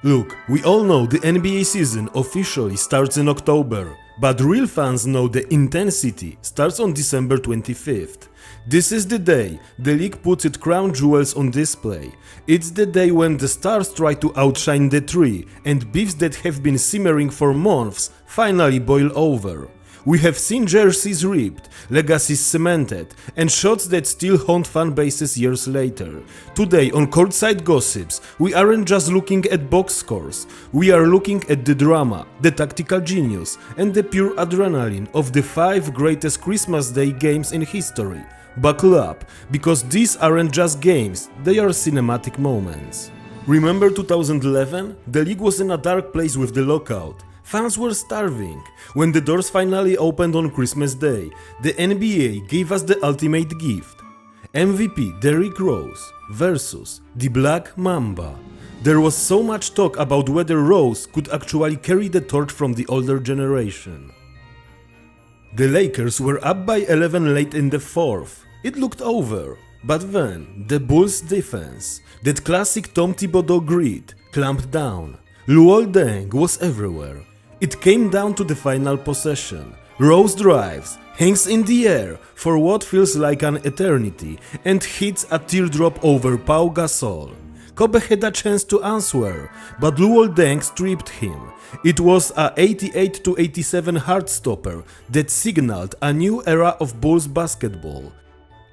Look, we all know the NBA season officially starts in October, but real fans know the intensity starts on December 25th. This is the day the league puts its crown jewels on display. It's the day when the stars try to outshine the tree and beefs that have been simmering for months finally boil over. We have seen jerseys ripped, legacies cemented, and shots that still haunt fan bases years later. Today on Courtside Gossips, we aren't just looking at box scores, we are looking at the drama, the tactical genius, and the pure adrenaline of the 5 greatest Christmas Day games in history. Buckle up, because these aren't just games, they are cinematic moments. Remember 2011? The league was in a dark place with the lockout. Fans were starving. When the doors finally opened on Christmas Day, the NBA gave us the ultimate gift. MVP Derrick Rose versus the Black Mamba. There was so much talk about whether Rose could actually carry the torch from the older generation. The Lakers were up by 11 late in the fourth. It looked over. But then, the Bulls' defense, that classic Tom Thibodeau grit, clamped down. Luol Deng was everywhere. It came down to the final possession. Rose drives, hangs in the air for what feels like an eternity, and hits a teardrop over Pau Gasol. Kobe had a chance to answer, but Luol Deng stripped him. It was a 88-87 heartstopper that signaled a new era of Bulls basketball.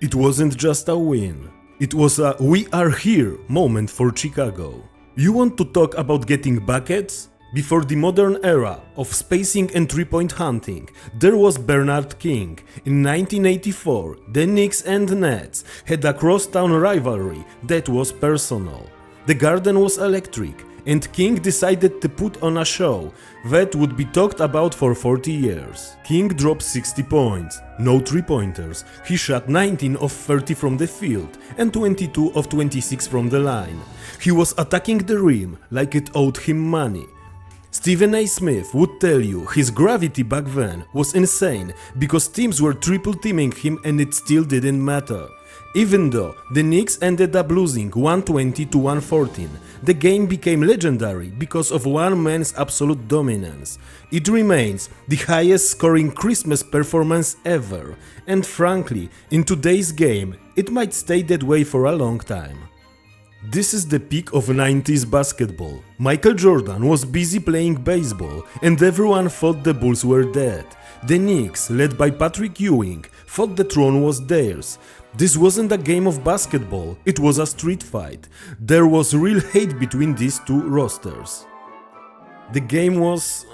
It wasn't just a win. It was a "we are here" moment for Chicago. You want to talk about getting buckets? Before the modern era of spacing and three-point hunting, there was Bernard King. In 1984, the Knicks and Nets had a crosstown rivalry that was personal. The Garden was electric, and King decided to put on a show that would be talked about for 40 years. King dropped 60 points, no three-pointers. He shot 19 of 30 from the field and 22 of 26 from the line. He was attacking the rim like it owed him money. Stephen A. Smith would tell you his gravity back then was insane because teams were triple-teaming him and it still didn't matter. Even though the Knicks ended up losing 120-114, the game became legendary because of one man's absolute dominance. It remains the highest scoring Christmas performance ever, and frankly, in today's game, it might stay that way for a long time. This is the peak of 90s basketball. Michael Jordan was busy playing baseball and everyone thought the Bulls were dead. The Knicks, led by Patrick Ewing, thought the throne was theirs. This wasn't a game of basketball, it was a street fight. There was real hate between these two rosters. The game was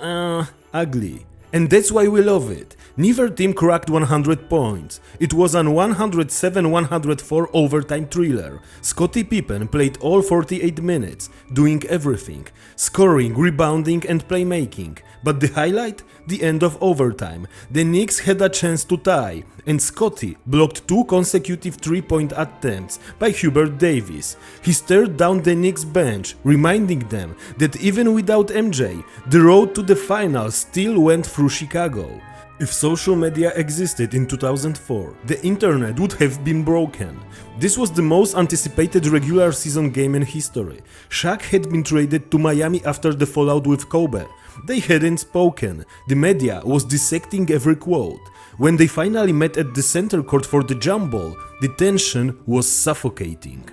ugly. And that's why we love it. Neither team cracked 100 points. It was an 107-104 overtime thriller. Scottie Pippen played all 48 minutes, doing everything, scoring, rebounding and playmaking. But the highlight? The end of overtime. The Knicks had a chance to tie, and Scottie blocked 2 consecutive three-point attempts by Hubert Davis. He stared down the Knicks bench, reminding them that even without MJ, the road to the finals still went through Chicago. If social media existed in 2004, the internet would have been broken. This was the most anticipated regular season game in history. Shaq had been traded to Miami after the fallout with Kobe. They hadn't spoken. The media was dissecting every quote. When they finally met at the center court for the jump ball, the tension was suffocating.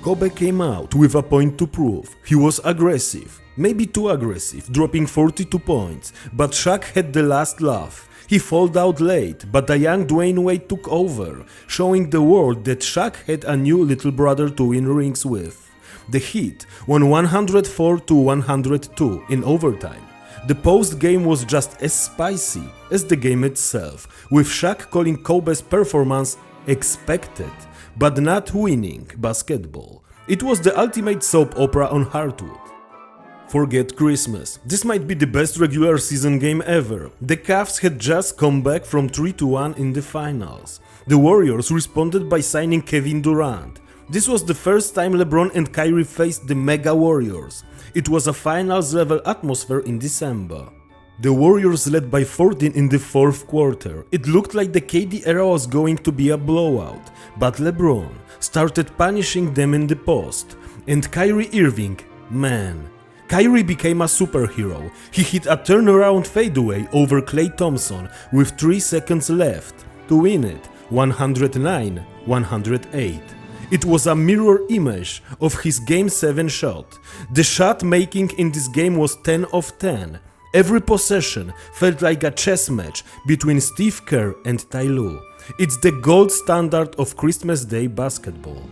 Kobe came out with a point to prove. He was aggressive, maybe too aggressive, dropping 42 points, but Shaq had the last laugh. He fouled out late, but a young Dwayne Wade took over, showing the world that Shaq had a new little brother to win rings with. The Heat won 104-102 in overtime. The post-game was just as spicy as the game itself, with Shaq calling Kobe's performance expected, but not winning basketball. It was the ultimate soap opera on hardwood. Forget Christmas. This might be the best regular season game ever. The Cavs had just come back from 3-1 in the finals. The Warriors responded by signing Kevin Durant. This was the first time LeBron and Kyrie faced the Mega Warriors. It was a finals-level atmosphere in December. The Warriors led by 14 in the fourth quarter. It looked like the KD era was going to be a blowout, but LeBron started punishing them in the post. And Kyrie Irving, man, Kyrie became a superhero. He hit a turnaround fadeaway over Klay Thompson with 3 seconds left to win it 109-108. It was a mirror image of his Game 7 shot. The shot making in this game was 10 of 10. Every possession felt like a chess match between Steve Kerr and Ty Lue. It's the gold standard of Christmas Day basketball.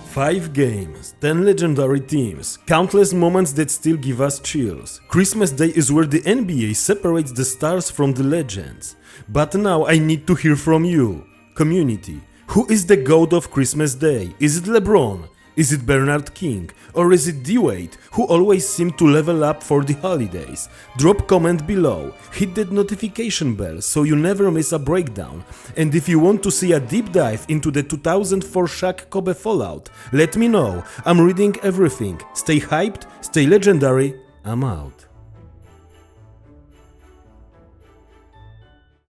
5 games, 10 legendary teams, countless moments that still give us chills. Christmas Day is where the NBA separates the stars from the legends. But now I need to hear from you, community. Who is the GOAT of Christmas Day? Is it LeBron? Is it Bernard King? Or is it D-Wade, who always seemed to level up for the holidays? Drop comment below, hit that notification bell so you never miss a breakdown. And if you want to see a deep dive into the 2004 Shaq Kobe fallout, let me know. I'm reading everything. Stay hyped, stay legendary, I'm out.